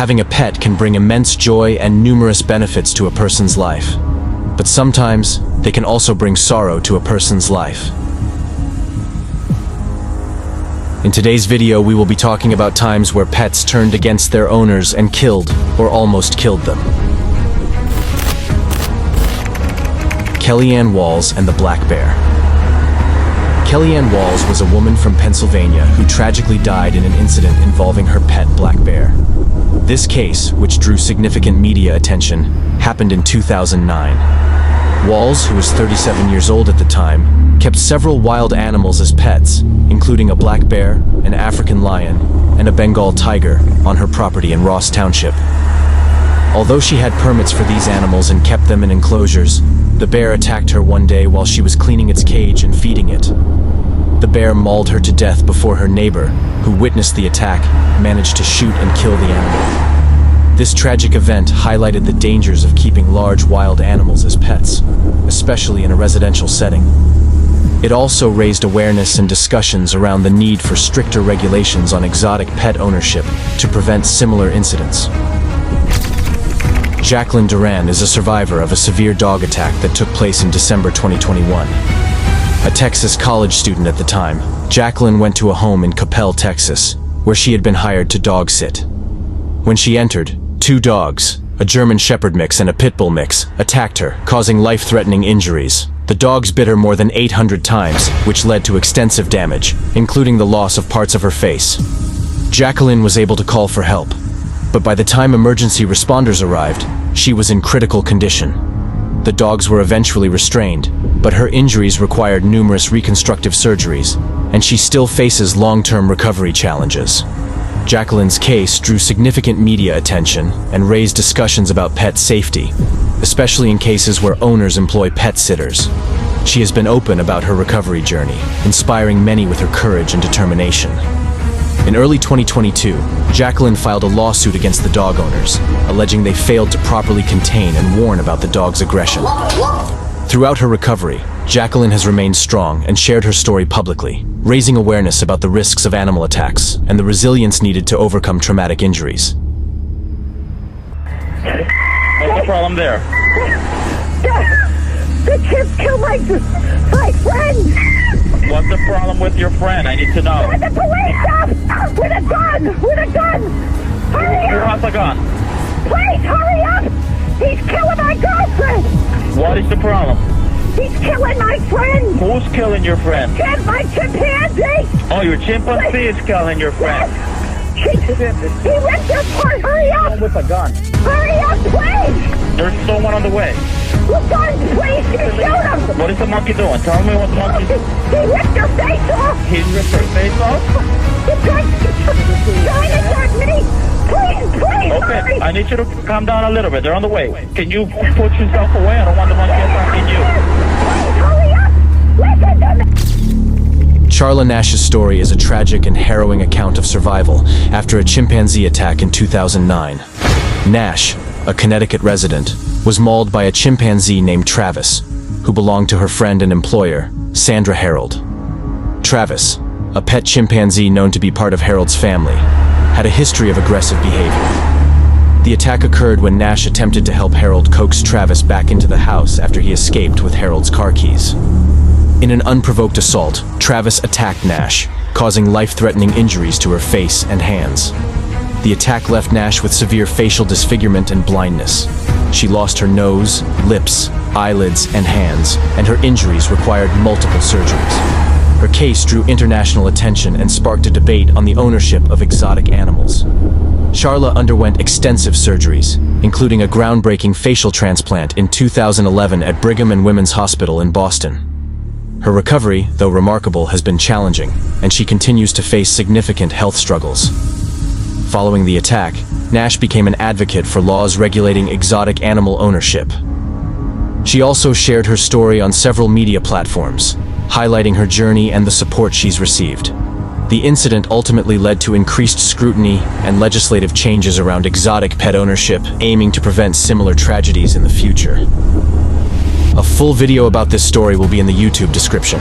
Having a pet can bring immense joy and numerous benefits to a person's life. But sometimes, they can also bring sorrow to a person's life. In today's video, we will be talking about times where pets turned against their owners and killed or almost killed them. Kellyanne Walls and the Black Bear. Kellyanne Walls was a woman from Pennsylvania who tragically died in an incident involving her pet black bear. This case, which drew significant media attention, happened in 2009. Walls, who was 37 years old at the time, kept several wild animals as pets, including a black bear, an African lion, and a Bengal tiger on her property in Ross Township. Although she had permits for these animals and kept them in enclosures, the bear attacked her one day while she was cleaning its cage and feeding it. The bear mauled her to death before her neighbor, who witnessed the attack, managed to shoot and kill the animal. This tragic event highlighted the dangers of keeping large wild animals as pets, especially in a residential setting. It also raised awareness and discussions around the need for stricter regulations on exotic pet ownership to prevent similar incidents. Jacqueline Duran is a survivor of a severe dog attack that took place in December 2021. A Texas college student at the time, Jacqueline went to a home in Coppell, Texas, where she had been hired to dog sit. When she entered, two dogs, a German Shepherd mix and a Pit Bull mix, attacked her, causing life-threatening injuries. The dogs bit her more than 800 times, which led to extensive damage, including the loss of parts of her face. Jacqueline was able to call for help, but by the time emergency responders arrived, she was in critical condition. The dogs were eventually restrained, but her injuries required numerous reconstructive surgeries, and she still faces long-term recovery challenges. Jacqueline's case drew significant media attention and raised discussions about pet safety, especially in cases where owners employ pet sitters. She has been open about her recovery journey, inspiring many with her courage and determination. In early 2022, Jacqueline filed a lawsuit against the dog owners, alleging they failed to properly contain and warn about the dog's aggression. Throughout her recovery, Jacqueline has remained strong and shared her story publicly, raising awareness about the risks of animal attacks and the resilience needed to overcome traumatic injuries. What's the problem there? The chimp killed my friend! What's the problem with your friend? I need to know. The police stop! With a gun! With a gun! Hurry Who up! has a gun? Please, hurry up! He's killing my girlfriend! What is the problem? He's killing my friend! Who's killing your friend? My chimpanzee! Oh, your chimpanzee is killing your friend. He ripped her apart! Hurry up! With a gun. Hurry up, please! There's someone on the way. Look on, please! Shoot him! What is the monkey doing? Tell me what the monkey He ripped her face off! He ripped her face off? He's trying to hurt me! Please, Okay, hurry! I need you to calm down a little bit. They're on the way. Can you put yourself away? I don't want the monkey attacking you. Please, hurry up! Listen to me! Charla Nash's story is a tragic and harrowing account of survival after a chimpanzee attack in 2009. Nash, a Connecticut resident, was mauled by a chimpanzee named Travis, who belonged to her friend and employer, Sandra Harold. Travis, a pet chimpanzee known to be part of Harold's family, had a history of aggressive behavior. The attack occurred when Nash attempted to help Harold coax Travis back into the house after he escaped with Harold's car keys. In an unprovoked assault, Travis attacked Nash, causing life-threatening injuries to her face and hands. The attack left Nash with severe facial disfigurement and blindness. She lost her nose, lips, eyelids, and hands, and her injuries required multiple surgeries. Her case drew international attention and sparked a debate on the ownership of exotic animals. Charla underwent extensive surgeries, including a groundbreaking facial transplant in 2011 at Brigham and Women's Hospital in Boston. Her recovery, though remarkable, has been challenging, and she continues to face significant health struggles. Following the attack, Nash became an advocate for laws regulating exotic animal ownership. She also shared her story on several media platforms, highlighting her journey and the support she's received. The incident ultimately led to increased scrutiny and legislative changes around exotic pet ownership, aiming to prevent similar tragedies in the future. A full video about this story will be in the YouTube description,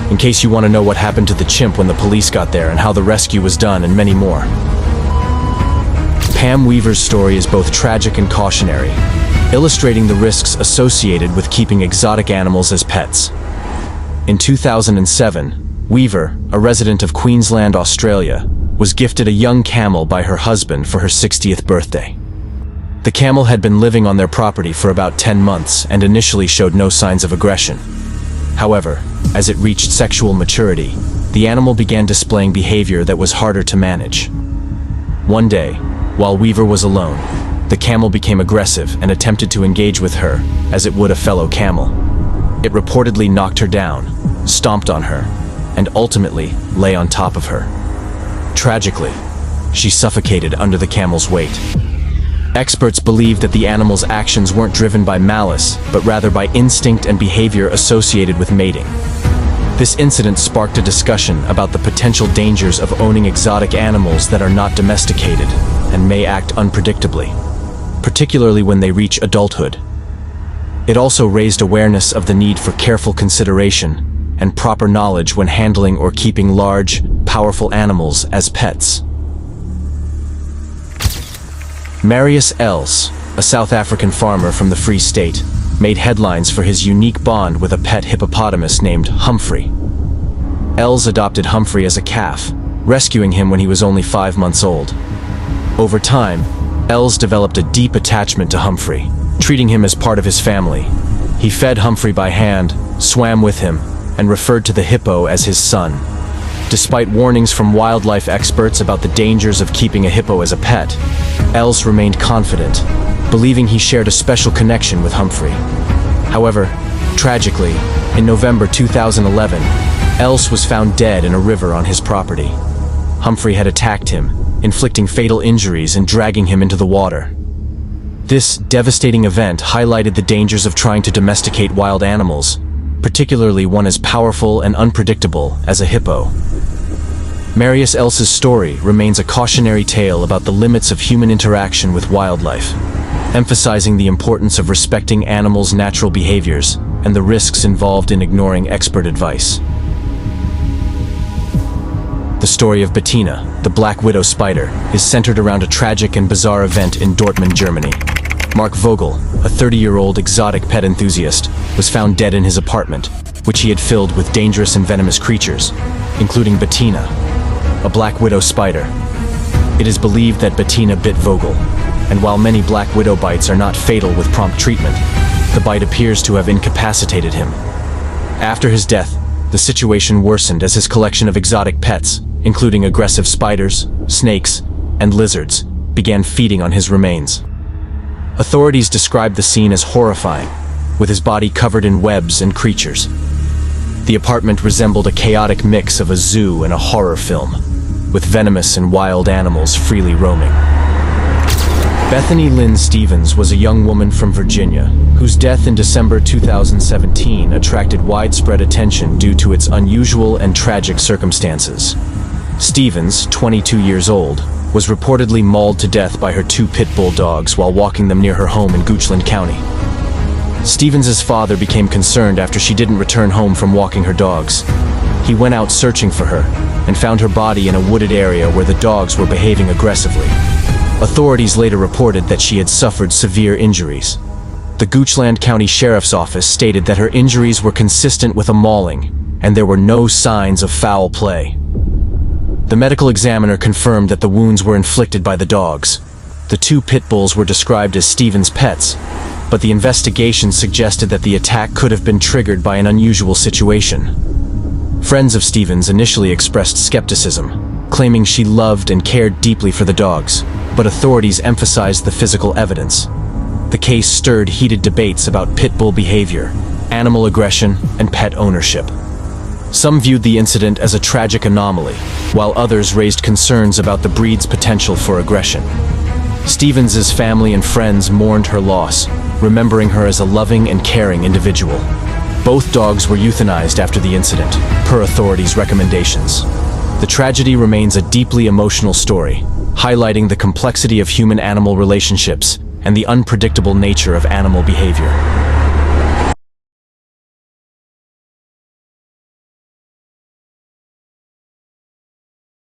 in case you want to know what happened to the chimp when the police got there and how the rescue was done and many more. Pam Weaver's story is both tragic and cautionary, illustrating the risks associated with keeping exotic animals as pets. In 2007, Weaver, a resident of Queensland, Australia, was gifted a young camel by her husband for her 60th birthday. The camel had been living on their property for about 10 months and initially showed no signs of aggression. However, as it reached sexual maturity, the animal began displaying behavior that was harder to manage. One day, while Weaver was alone, the camel became aggressive and attempted to engage with her as it would a fellow camel. It reportedly knocked her down, stomped on her, and ultimately lay on top of her. Tragically, she suffocated under the camel's weight. Experts believe that the animal's actions weren't driven by malice, but rather by instinct and behavior associated with mating. This incident sparked a discussion about the potential dangers of owning exotic animals that are not domesticated and may act unpredictably, particularly when they reach adulthood. It also raised awareness of the need for careful consideration and proper knowledge when handling or keeping large, powerful animals as pets. Marius Els, a South African farmer from the Free State, made headlines for his unique bond with a pet hippopotamus named Humphrey. Els adopted Humphrey as a calf, rescuing him when he was only 5 months old. Over time, Els developed a deep attachment to Humphrey, treating him as part of his family. He fed Humphrey by hand, swam with him, and referred to the hippo as his son. Despite warnings from wildlife experts about the dangers of keeping a hippo as a pet, Els remained confident, believing he shared a special connection with Humphrey. However, tragically, in November 2011, Els was found dead in a river on his property. Humphrey had attacked him, inflicting fatal injuries and dragging him into the water. This devastating event highlighted the dangers of trying to domesticate wild animals, particularly one as powerful and unpredictable as a hippo. Marius Els's story remains a cautionary tale about the limits of human interaction with wildlife, emphasizing the importance of respecting animals' natural behaviors and the risks involved in ignoring expert advice. The story of Bettina, the black widow spider, is centered around a tragic and bizarre event in Dortmund, Germany. Mark Vogel, a 30-year-old exotic pet enthusiast, was found dead in his apartment, which he had filled with dangerous and venomous creatures, including Bettina, a black widow spider. It is believed that Bettina bit Vogel, and while many black widow bites are not fatal with prompt treatment, the bite appears to have incapacitated him. After his death, the situation worsened as his collection of exotic pets, including aggressive spiders, snakes, and lizards, began feeding on his remains. Authorities described the scene as horrifying, with his body covered in webs and creatures. The apartment resembled a chaotic mix of a zoo and a horror film, with venomous and wild animals freely roaming. Bethany Lynn Stevens was a young woman from Virginia, whose death in December 2017 attracted widespread attention due to its unusual and tragic circumstances. Stevens, 22 years old, was reportedly mauled to death by her 2 pit bull dogs while walking them near her home in Goochland County. Stevens's father became concerned after she didn't return home from walking her dogs. He went out searching for her and found her body in a wooded area where the dogs were behaving aggressively. Authorities later reported that she had suffered severe injuries. The Goochland County Sheriff's Office stated that her injuries were consistent with a mauling, and there were no signs of foul play. The medical examiner confirmed that the wounds were inflicted by the dogs. The 2 pit bulls were described as Stevens' pets, but the investigation suggested that the attack could have been triggered by an unusual situation. Friends of Stevens initially expressed skepticism, claiming she loved and cared deeply for the dogs, but authorities emphasized the physical evidence. The case stirred heated debates about pit bull behavior, animal aggression, and pet ownership. Some viewed the incident as a tragic anomaly, while others raised concerns about the breed's potential for aggression. Stevens's family and friends mourned her loss, remembering her as a loving and caring individual. Both dogs were euthanized after the incident, per authorities' recommendations. The tragedy remains a deeply emotional story, highlighting the complexity of human-animal relationships and the unpredictable nature of animal behavior.